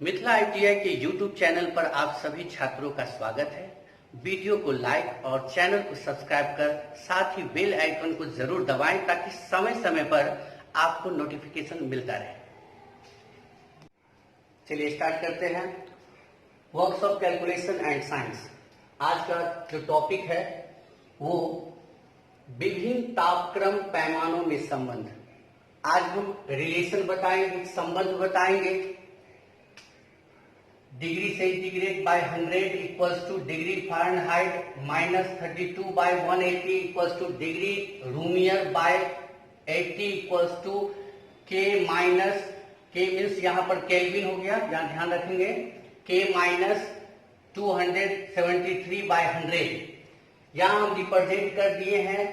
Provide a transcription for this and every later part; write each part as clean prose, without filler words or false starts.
Mithila ITI के YouTube channel पर आप सभी छात्रों का स्वागत है। वीडियो को लाइक और चैनल को सब्सक्राइब कर साथ ही बेल आइकन को जरूर दबाएं ताकि समय समय पर आपको नोटिफिकेशन मिलता रहे। चलिए स्टार्ट करते हैं। Works of calculation and science. आज का जो टॉपिक है वो विभिन्न तापक्रम पैमानों में संबंध। आज हम रिलेशन बताएंगे, संबंध बताएंगे। Degree centigrade by 100 equals to degree Fahrenheit minus 32 by 180 equals to degree Reaumur by 80 equals to K minus K means यहाँ पर केल्विन हो गया, यहाँ ध्यान रखेंगे, के माइनस 273 बाय 100। यहाँ हम रिप्रेजेंट कर दिए हैं,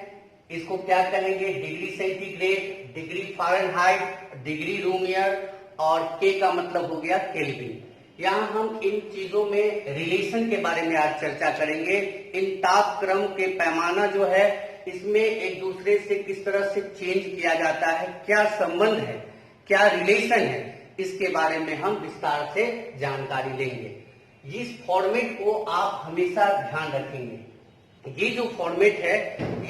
इसको क्या कहेंगे, degree centigrade, degree Fahrenheit, degree Reaumur और के का मतलब हो गया केल्विन। यहाँ हम इन चीजों में रिलेशन के बारे में आज चर्चा करेंगे। इन तापक्रम के पैमाना जो है इसमें एक दूसरे से किस तरह से चेंज किया जाता है, क्या संबंध है, क्या रिलेशन है, इसके बारे में हम विस्तार से जानकारी लेंगे। इस फॉर्मेट को आप हमेशा ध्यान रखेंगे। ये जो फॉर्मेट है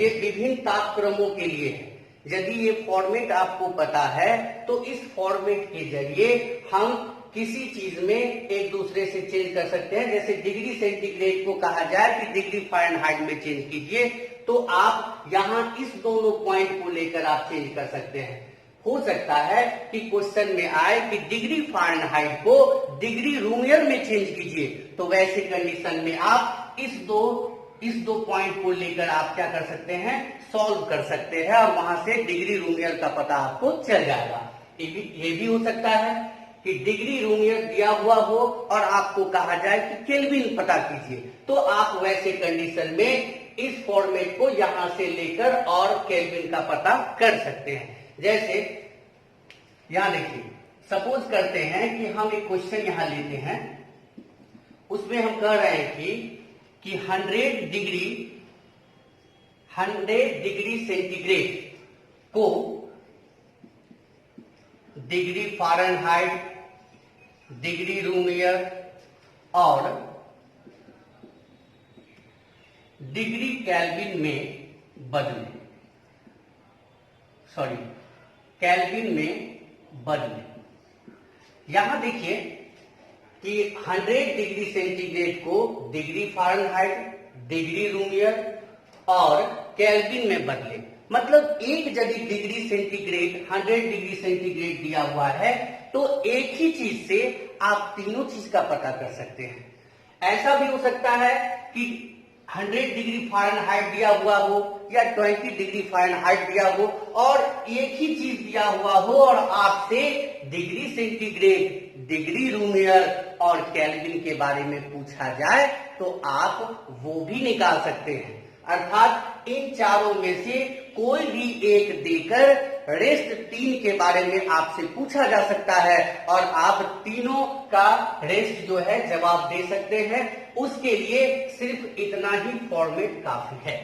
ये विभिन्न तापक्रमों के लिए है। यदि ये फॉर्मेट आपको पता है तो इस फॉर्मेट के जरिए हम किसी चीज में एक दूसरे से चेंज कर सकते हैं। जैसे डिग्री सेंटीग्रेड को कहा जाए कि डिग्री फ़ारेनहाइट में चेंज कीजिए, तो आप यहां इस दोनों पॉइंट को लेकर आप चेंज कर सकते हैं। हो सकता है कि क्वेश्चन में आए कि डिग्री फ़ारेनहाइट को डिग्री रूमियर में चेंज कीजिए, तो वैसे कंडीशन में आप इस दो पॉइंट को लेकर आप क्या कर सकते हैं, सॉल्व कर सकते हैं और वहां से डिग्री रूमियर का पता आपको चल जाएगा। ये भी हो सकता है कि डिग्री रूमियर दिया हुआ हो और आपको कहा जाए कि केल्विन पता कीजिए, तो आप वैसे कंडीशन में इस फॉर्मेट को यहां से लेकर और केल्विन का पता कर सकते हैं। जैसे यहां देखिए, सपोज करते हैं कि हम एक क्वेश्चन यहां लेते हैं, उसमें हम कह रहे हैं कि 100 डिग्री सेंटीग्रेड को डिग्री फ़ारेनहाइट, डिग्री रूमियर और डिग्री केल्विन में बदलें। केल्विन में बदलें। यहां देखिए कि 100 डिग्री सेंटीग्रेड को डिग्री फ़ारेनहाइट, डिग्री रूमियर और केल्विन में बदले। मतलब एक यदि डिग्री सेंटीग्रेड 100 डिग्री सेंटीग्रेड दिया हुआ है तो एक ही चीज से आप तीनों चीज का पता कर सकते हैं। ऐसा भी हो सकता है कि 100 डिग्री फ़ारेनहाइट दिया हुआ हो या 20 डिग्री फ़ारेनहाइट दिया हो और एक ही चीज दिया हुआ हो और आपसे डिग्री सेंटीग्रेड, डिग्री रूमियर और केल्विन के बारे में पूछा जाए तो आप वो भी निकाल सकते हैं। अर्थात इन चारों में से कोई भी एक देकर रेस्ट 3 के बारे में आपसे पूछा जा सकता है और आप तीनों का रेस्ट जो है जवाब दे सकते हैं। उसके लिए सिर्फ इतना ही फॉर्मेट काफी है।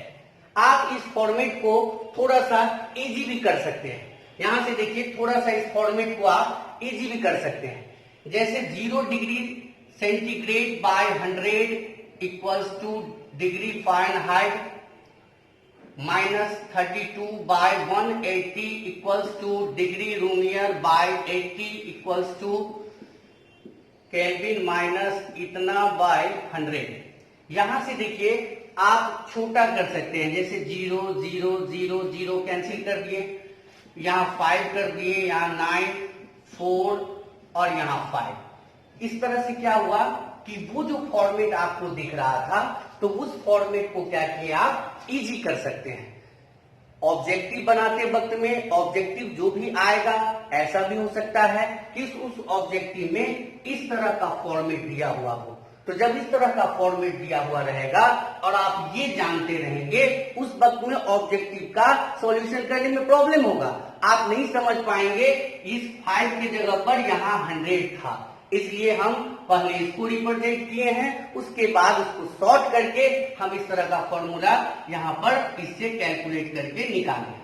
आप इस फॉर्मेट को थोड़ा सा इजी भी कर सकते हैं। यहां से देखिए, थोड़ा सा इस फॉर्मेट को आप इजी भी कर सकते हैं। जैसे 0 degree centigrade by 100 equals to degree Fahrenheit minus 32 by 180 equals to degree Reaumur by 80 equals to Kelvin minus इतना बाय 100। यहां से देखिए आप छोटा कर सकते हैं। जैसे 0 0 0 0 कैंसिल कर दिए, यहां 5 कर दिए, यहां 9 4 और यहां 5। इस तरह से क्या हुआ कि वो जो फॉर्मेट आपको दिख रहा था तो उस फॉर्मेट को क्या किया, आप इजी कर सकते हैं। ऑब्जेक्टिव बनाते वक्त में ऑब्जेक्टिव जो भी आएगा, ऐसा भी हो सकता है कि उस ऑब्जेक्टिव में इस तरह का फॉर्मेट दिया हुआ हो। तो जब इस तरह का फॉर्मेट दिया हुआ रहेगा और आप ये जानते रहेंगे, उस वक्त में ऑब्जेक्टिव का सॉल्यूशन करने में प्रॉब्लम होगा। आप नहीं समझ पाएंगे इस 5 की जगह पर यहां 100 था, इसलिए हम पहले इसको रिप्रेजेंट किए हैं, उसके बाद उसको सॉर्ट करके हम इस तरह का फॉर्मूला यहां पर इससे कैलकुलेट करके निकालें।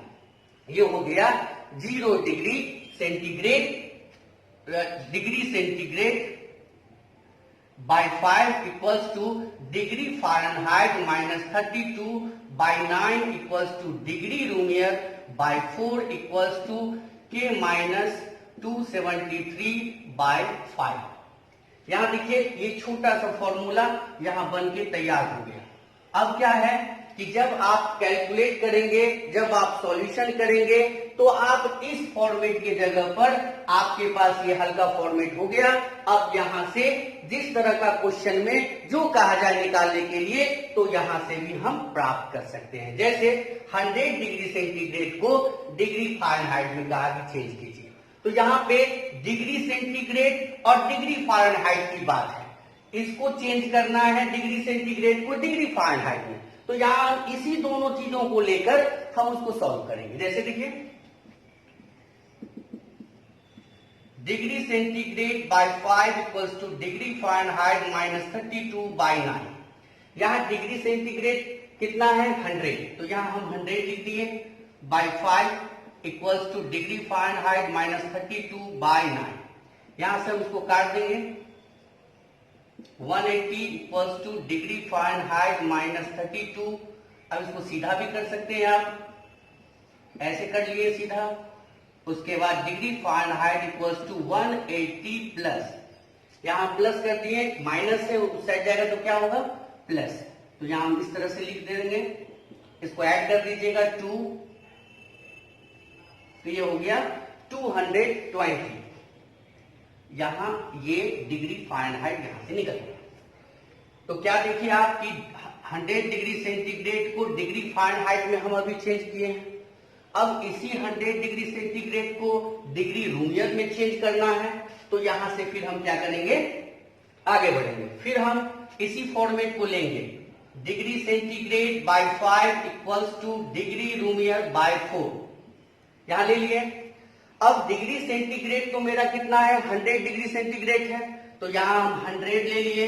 ये हो गया 0 degree centigrade by 5 equals to degree Fahrenheit minus 32 by 9 equals to degree Reaumur by 4 equals to K minus 273 by 5। यहां देखिए ये छोटा सा फॉर्मूला यहां बन के तैयार हो गया। अब क्या है कि जब आप कैलकुलेट करेंगे, जब आप सॉल्यूशन करेंगे, तो आप इस फॉर्मेट के जगह पर आपके पास ये हल्का फॉर्मेट हो गया। अब यहां से जिस तरह का क्वेश्चन में जो कहा जाए निकालने के लिए, तो यहां से भी हम प्राप्त कर सकते हैं। जैसे 100 डिग्री सेंटीग्रेड को डिग्री फ़ारेनहाइट में कहा कि चेंज कीजिए, तो यहां पे डिग्री सेंटीग्रेड और डिग्री फ़ारेनहाइट की बात है, इसको चेंज करना है डिग्री सेंटीग्रेड को डिग्री फ़ारेनहाइट में। तो यहां इसी दोनों चीजों को लेकर हम उसको सॉल्व करेंगे। जैसे देखिए degree centigrade by 5 equals to degree Fahrenheit minus 32 by 9। यहां डिग्री सेंटीग्रेड कितना है 100, तो यहां हम 100 लिख दिए, by 5 equals to degree Fahrenheit minus 32 by 9। यहां से हम उसको काट देंगे, 180 equals to degree Fahrenheit minus 32। अब इसको सीधा भी कर सकते हैं आप, ऐसे कर लिए सीधा। उसके बाद degree Fahrenheit equals to 180 plus, यहां प्लस कर दिए, माइनस से उस साइड जाएगा तो क्या होगा प्लस, तो यहां हम इस तरह से लिख देंगे। इसको ऐड कर दीजिएगा 2, तो ये हो गया 220। यहां ये डिग्री फ़ारेनहाइट यहां से निकल गया। तो क्या देखिए आप कि 100 डिग्री सेंटीग्रेड को डिग्री फ़ारेनहाइट में हम अभी चेंज किए हैं। अब इसी 100 डिग्री सेंटीग्रेड को डिग्री रूमियर में चेंज करना है, तो यहां से फिर हम क्या करेंगे, आगे बढ़ेंगे। फिर हम इसी फॉर्मेट को लेंगे, degree centigrade by 5 equals to degree Reaumur by 4, यहां ले लिए। अब डिग्री सेंटीग्रेड तो मेरा कितना है 100 डिग्री सेंटीग्रेड है, तो यहां हम 100 ले लिए,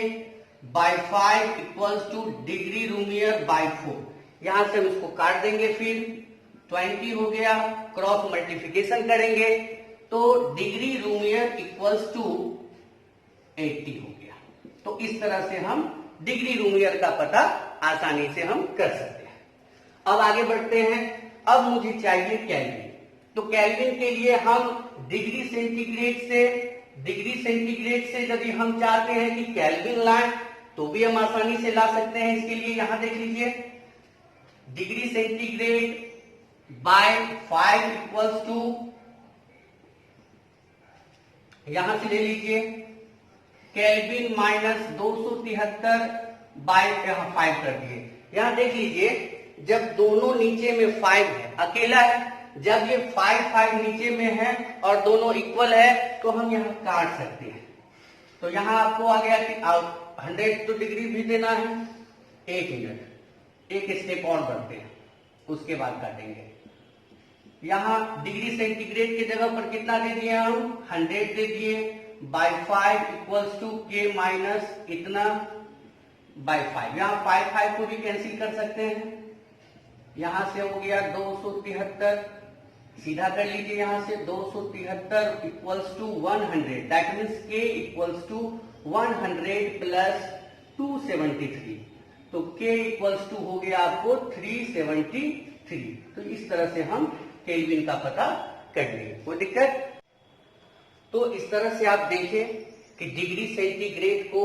by 5 equals to degree Reaumur by 4। यहां से हम इसको काट देंगे, फिर 20 हो गया, क्रॉस मल्टीप्लिकेशन करेंगे तो डिग्री रूमियर इक्वल्स टू 80 हो गया। तो इस तरह से हम डिग्री रूमियर का पता आसानी से हम कर सकते हैं। अब आगे बढ़ते हैं। अब मुझे चाहिए केल्विन, तो केल्विन के लिए हम डिग्री सेंटीग्रेड से यदि हम चाहते हैं कि केल्विन लाएं, तो भी हम आसानी से ला सकते हैं। इसके लिए यहां देख लीजिए, degree centigrade by 5 equals to, यहां से ले लीजिए केल्विन माइनस 273 बाय 5 कर दिए। यहां देख लीजिए, जब दोनों नीचे में 5 है, अकेला है, जब ये 5 नीचे में है और दोनों इक्वल है, तो हम यहां काट सकते हैं। तो यहां आपको आ गया कि 100 तो डिग्री भी देना है। एक मिनट, एक स्टेप और बढ़ते हैं, उसके बाद काटेंगे। यहां डिग्री सेंटीग्रेड की जगह पर कितना दे दिया हम 100 दे दिए, by 5 equals to K minus इतना बाई 5। यहां 5 को भी कैंसिल कर सकते हैं। यहां से हो गया 273, सीधा कर लीजिए यहां से 273 इक्वल्स टू 100, दैट मीन्स के इक्वल्स टू 100 प्लस 273, तो के इक्वल्स टू हो गया आपको 373। तो इस तरह से हम केल्विन का पता कर लेंगे, कोई दिक्कत? तो इस तरह से आप देखें कि डिग्री सेंटीग्रेड को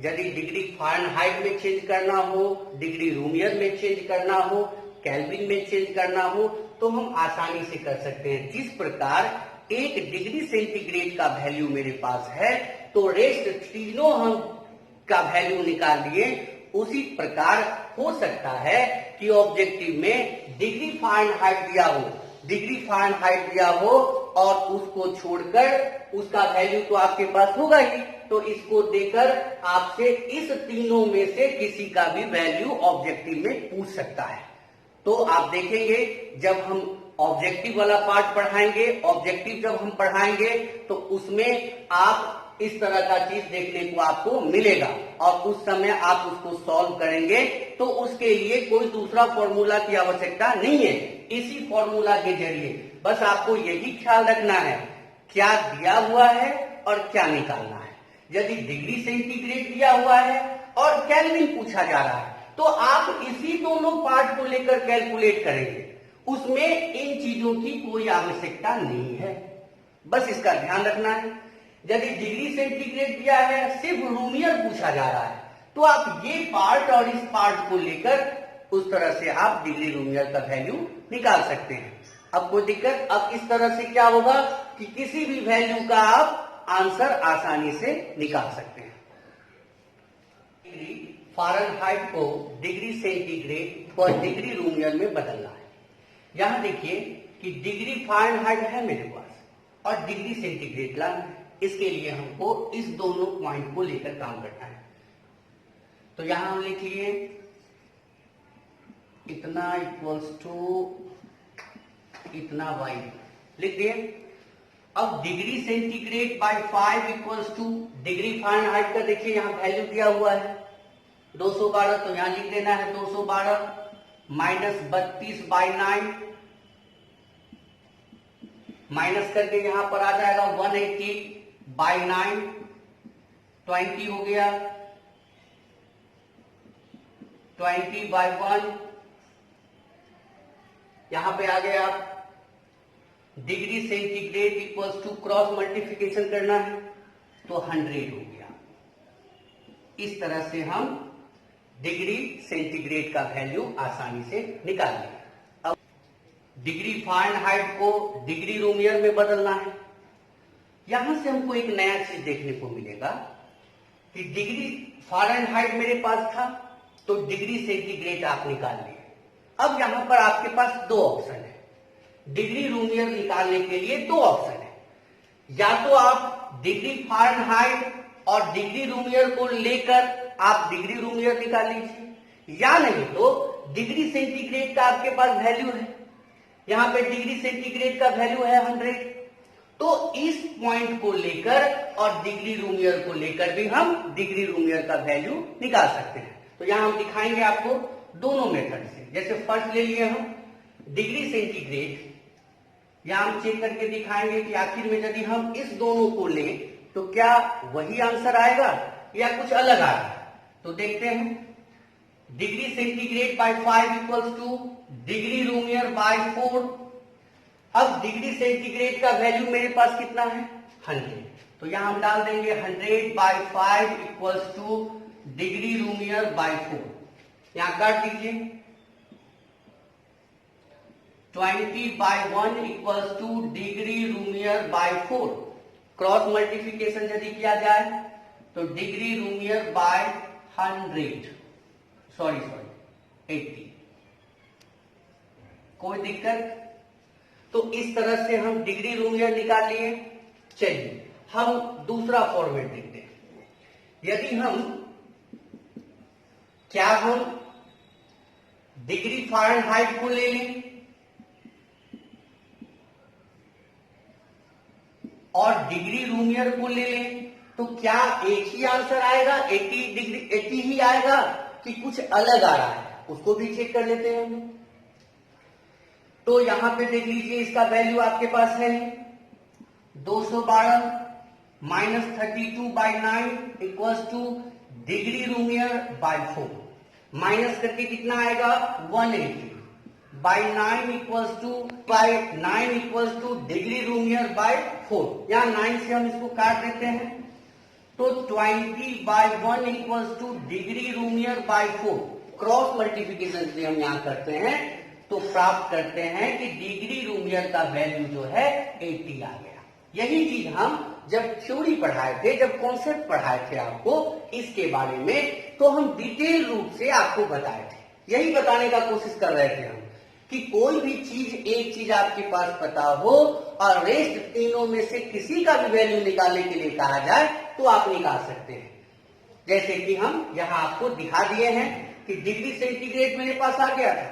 यदि डिग्री फ़ारेनहाइट में चेंज करना हो, डिग्री रूमियर में चेंज करना हो, केल्विन में चेंज करना हो, तो हम आसानी से कर सकते हैं। जिस प्रकार 1 डिग्री सेंटीग्रेड का वैल्यू मेरे पास है, तो रेस्ट तीनों हम का वैल्यू निकाल लिए, उसी प्रकार हो सकता है कि ऑब्जेक्टिव में डिग्री फ़ारेनहाइट दिया हो और उसको छोड़कर उसका वैल्यू तो आपके पास होगा ही, तो इसको देकर आपसे इस तीनों में से किसी का भी वैल्यू ऑब्जेक्टिव में पूछ सकता है। तो आप देखेंगे जब हम ऑब्जेक्टिव वाला पार्ट पढ़ाएंगे, तो उसमें आप इस तरह का चीज देखने को आपको मिलेगा और उस समय आप उसको सॉल्व करेंगे, तो उसके लिए कोई दूसरा फॉर्मूला की आवश्यकता नहीं है। इसी फॉर्मूला के जरिए बस आपको यही ख्याल रखना है क्या दिया हुआ है और क्या निकालना है। यदि डिग्री सेंटीग्रेड दिया हुआ है और केल्विन पूछा जा रहा है तो आप इसी दोनों पार्ट को लेकर कैलकुलेट करेंगे, उसमें इन चीजों की कोई आवश्यकता नहीं है, बस इसका ध्यान रखना है। यदि डिग्री सेंटीग्रेड दिया है, सिर्फ रूमियर पूछा जा रहा है, तो आप ये पार्ट और इस पार्ट को लेकर उस तरह से आप डिग्री रूमियर का वैल्यू निकाल सकते हैं। अब कोई दिक्कत, अब इस तरह से क्या होगा कि किसी भी वैल्यू का आप आंसर आसानी से निकाल सकते हैं। डिग्री फ़ारेनहाइट को डिग्री सेंटीग्रेड और डिग्री रूमियर में बदलना है। यहां देखिए कि डिग्री फ़ारेनहाइट है मेरे पास और डिग्री सेंटीग्रेड लाना है, इसके लिए हमको इस दोनों पॉइंट को लेकर काम करना है। तो यहां हम लिख लिए इतना इक्वल्स टू इतना y लिख दिए। अब degree centigrade by 5 equals to degree Fahrenheit का देखिए यहां वैल्यू दिया हुआ है 212, तो यहां लिख देना है 212 माइनस 32 बाय 9 माइनस करके यहां पर आ जाएगा 180 बाय 9, 20 हो गया, 20 बाय 1, यहां पे आ गया degree centigrade equals to cross multiplication करना है तो 100 हो गया। इस तरह से हम डिग्री सेंटीग्रेड का वैल्यू आसानी से निकाल लेंगे। अब डिग्री फ़ारेनहाइट को डिग्री रूमियर में बदलना है। यहां से हमको एक नया चीज देखने को मिलेगा कि डिग्री फ़ारेनहाइट मेरे पास था तो डिग्री सेंटीग्रेड आप निकाल लिए। अब यहां पर आपके पास दो ऑप्शन है, डिग्री रूमियर निकालने के लिए दो ऑप्शन है, या तो आप डिग्री फ़ारेनहाइट और डिग्री रूमियर को लेकर आप डिग्री रूमियर निकाल लीजिए, या नहीं तो डिग्री सेंटीग्रेड का आपके पास वैल्यू है, यहां पे डिग्री सेंटीग्रेड का वैल्यू है 100, तो इस पॉइंट को लेकर और डिग्री रूमियर को लेकर भी हम डिग्री रूमियर का वैल्यू निकाल सकते हैं। तो यहां हम दिखाएंगे आपको दोनों मेथड से। जैसे फर्स्ट ले लिए हम डिग्री सेंटीग्रेड, यहां हम चेक करके दिखाएंगे कि आखिर में यदि हम इस दोनों को लें तो क्या वही आंसर आएगा या कुछ अलग आएगा। तो देखते हैं, degree centigrade by 5 equals to degree Reaumur by 4। अब डिग्री सेंटीग्रेड का वैल्यू मेरे पास कितना है 100, तो यहां हम डाल देंगे 100 by 5 equals to degree Reaumur by 4। यहां काट दीजिए 20 by 1 equals to degree Reaumur by 4। Cross multiplication यदि किया जाए तो डिग्री रूमियर बाय 80। कोई दिक्कत? तो इस तरह से हम डिग्री रूमियर निकाल लिए। चलिए हम दूसरा फॉर्मेट देखते हैं। यदि हम डिग्री फ़ारेनहाइट को ले लें और डिग्री रूमियर को ले लें तो क्या एक ही आंसर आएगा, 80 ही आएगा कि कुछ अलग आ रहा है, उसको भी चेक कर लेते हैं हम। तो यहां पे देख लीजिए इसका वैल्यू आपके पास है 212 minus 32 by 9 equals to degree Reaumur by 4। Minus करके कितना आएगा 180 by 9 equals to degree Reaumur by 4। यहां 9 से हम इसको काट देते हैं तो 20 by 1 equals to degree Reaumur by 4। Cross multiplication यदि हम यहां करते हैं तो प्राप्त करते हैं कि डिग्री रूमियर का वैल्यू जो है 80 आ गया। यही चीज हम जब थ्योरी पढ़ाए थे, जब कॉन्सेप्ट पढ़ाए थे आपको इसके बारे में, तो हम डिटेल रूप से आपको बताए थे। यही बताने का कोशिश कर रहे थे हम कि कोई भी चीज, एक चीज आपके पास पता हो और रेस्ट तीनों में से किसी का भी वैल्यू निकालने के लिए कहा जाए तो आप निकाल सकते हैं। जैसे कि हम यहां आपको दिखा दिए हैं कि डिग्री सेंटीग्रेड मेरे पास आ गया था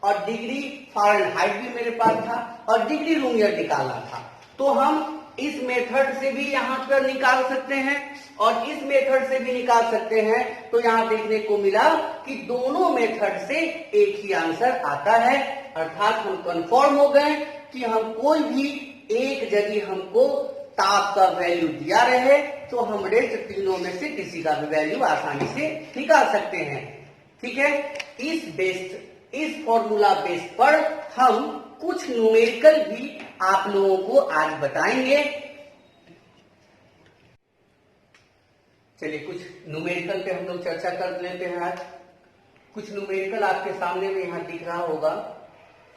और डिग्री फ़ारेनहाइट भी मेरे पास था और डिग्री रूमियर निकालना था, तो हम इस मेथड से भी यहां पर निकाल सकते हैं और इस मेथड से भी निकाल सकते हैं। तो यहां देखने को मिला कि दोनों मेथड से एक ही आंसर आता है, अर्थात हम कंफर्म हो गए कि हम कोई भी एक यदि हमको ताप का वैल्यू दिया रहे तो हम रेस्ट तीनों में से किसी का भी वैल्यू आसानी से निकाल सकते हैं। ठीक है, इस फॉर्मूला बेस पर हम कुछ न्यूमेरिकल भी आप लोगों को आज बताएंगे। चलिए कुछ न्यूमेरिकल पे हम लोग चर्चा कर लेते हैं आज। कुछ न्यूमेरिकल आपके सामने में यहां दिख रहा होगा,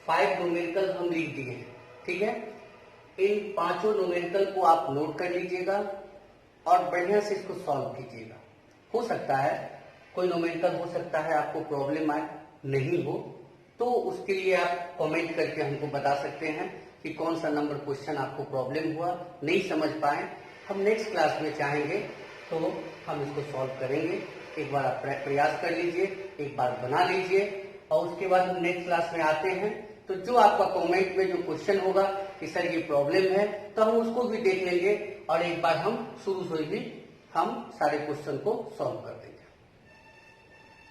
5 न्यूमेरिकल हम लिख दिए हैं। ठीक है, इन 5 न्यूमेरिकल को आप नोट कर लीजिएगा और बढ़िया से इसको सॉल्व कीजिएगा। हो सकता है कोई न्यूमेरिकल हो सकता है आपको प्रॉब्लम आए, नहीं हो तो उसके लिए आप कमेंट करके हमको बता सकते हैं कि कौन सा नंबर क्वेश्चन आपको प्रॉब्लम हुआ, नहीं समझ पाए। हम नेक्स्ट क्लास में चाहेंगे तो हम इसको सॉल्व करेंगे। एक बार आप प्रयास कर लीजिए, एक बार बना लीजिए और उसके बाद हम नेक्स्ट क्लास में आते हैं तो जो आपका कमेंट में जो क्वेश्चन होगा कि सर ये प्रॉब्लम है, तो हम उसको भी देख लेंगे और एक बार हम शुरू से ही हम सारे क्वेश्चन को सॉल्व कर देंगे।